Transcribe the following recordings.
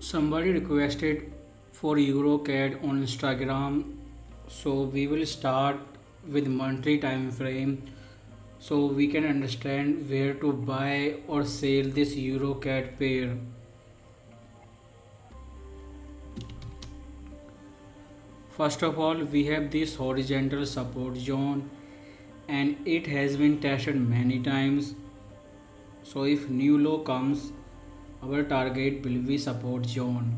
Somebody requested for EURCAD on Instagram, so we will start with monthly time frame so we can understand where to buy or sell this EURCAD pair. First of all, we have this horizontal support zone and it has been tested many times. So if new low comes, our target will be support zone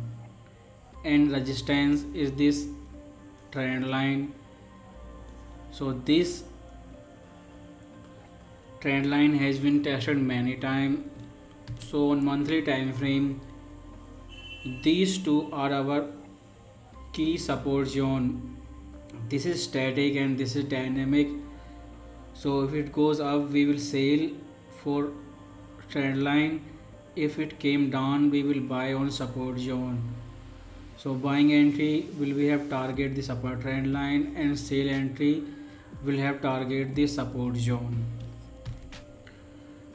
and resistance is this trend line. So this trend line has been tested many times. So on monthly time frame, these two are our key support zone. This is static and this is dynamic. So if it goes up, we will sell for trend line. If it came down, we will buy on support zone. So buying entry will we have target this upper trend line and sell entry will have target the support zone.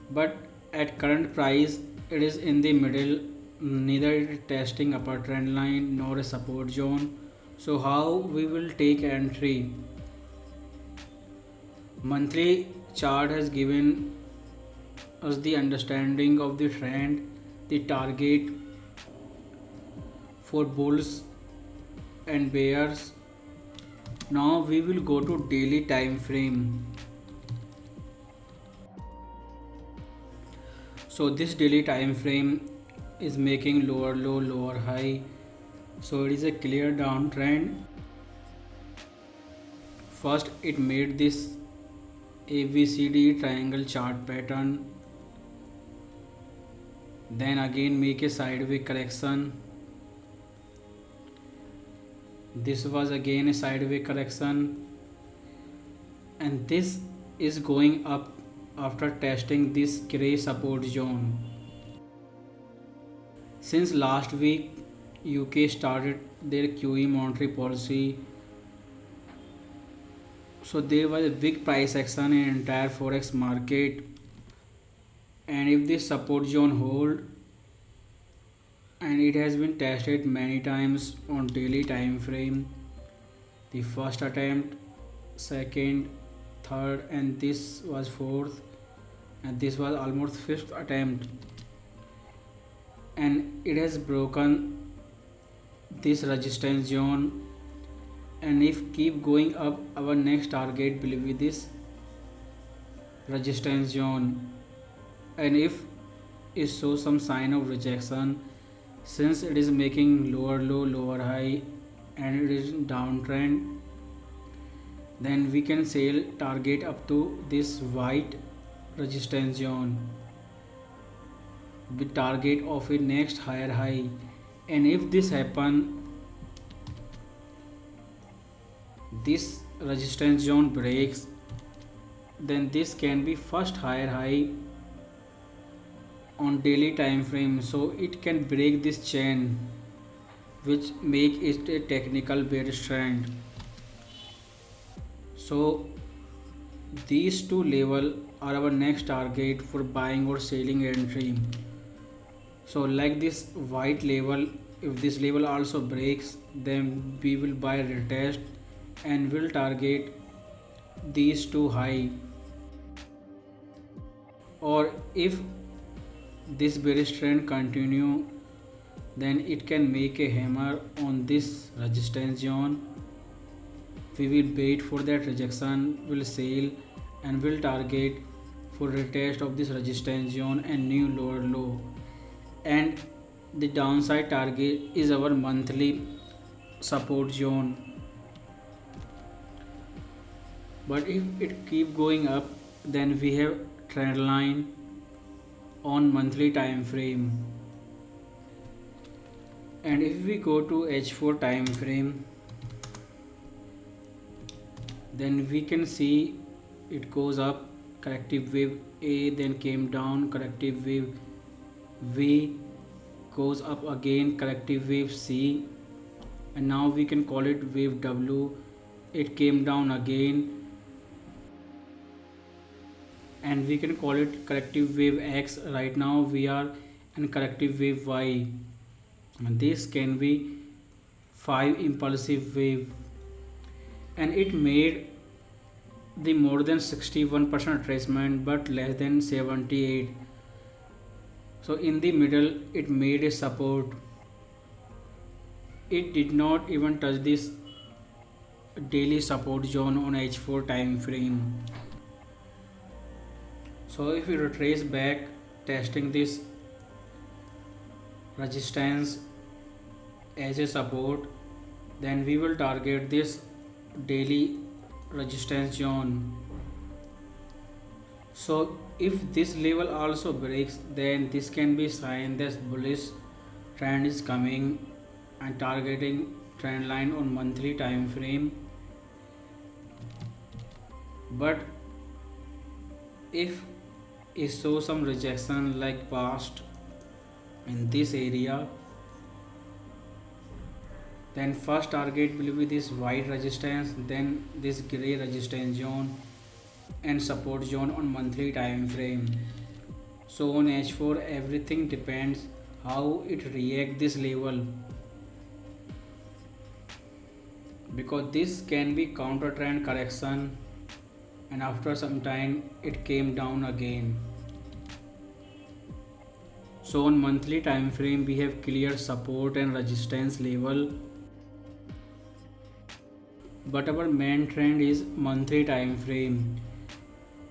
But at current price, it is in the middle, neither it is testing upper trend line nor a support zone. So how we will take entry? Monthly chart has given us the understanding of the trend, the target for bulls and bears. Now we will go to daily time frame. So this daily time frame is making lower low, lower high. So it is a clear downtrend. First it made this ABCD triangle chart pattern, then again make a sideways correction. This was again a sideways correction, and this is going up after testing this gray support zone. Since last week, UK started their QE monetary policy, so there was a big price action in entire forex market, and if this support zone hold, and it has been tested many times on daily time frame, the first attempt, second, third, and this was fourth, and this was almost fifth attempt, and it has broken this resistance zone. And if keep going up, our next target will be this resistance zone. And if it shows some sign of rejection, since it is making lower low, lower high, and it is downtrend, then we can sell target up to this white resistance zone with target of a next higher high. And if this happen, this resistance zone breaks, then this can be first higher high on daily time frame. So it can break this chain, which make it a technical bearish trend. So these two level are our next target for buying or selling entry. So like this white level, if this level also breaks, then we will buy retest and will target these two high. Or if this bearish trend continue, then it can make a hammer on this resistance zone. We will wait for that rejection, will sell, and will target for retest of this resistance zone and new lower low. And the downside target is our monthly support zone. But if it keep going up, then we have trend line on monthly time frame. And if we go to H4 time frame, then we can see it goes up, corrective wave A, then came down, corrective wave V, goes up again, corrective wave C, and now we can call it wave W. It came down again, and we can call it corrective wave X. Right now we are in corrective wave Y. And this can be 5 impulsive wave, and it made the more than 61% retracement but less than 78. So in the middle it made a support. It did not even touch this daily support zone on H4 time frame. So if we retrace back testing this resistance as a support, then we will target this daily resistance zone. So if this level also breaks, then this can be sign that bullish trend is coming, and targeting trend line on monthly time frame. But if it shows some rejection like past in this area, then first target will be this white resistance, then this gray resistance zone and support zone on monthly time frame. So on H4 everything depends how it react this level, because this can be counter trend correction, and after some time it came down again. So on monthly time frame we have clear support and resistance level, but our main trend is monthly time frame.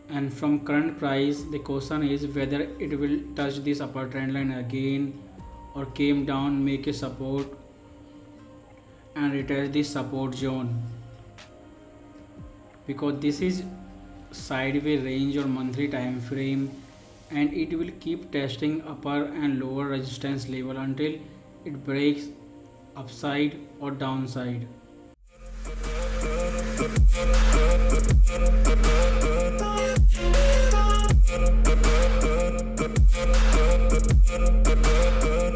And from current price, the question is whether it will touch this upper trend line again or came down, make a support and retest this support zone, because this is sideways range or monthly time frame, and it will keep testing upper and lower resistance level until it breaks upside or downside.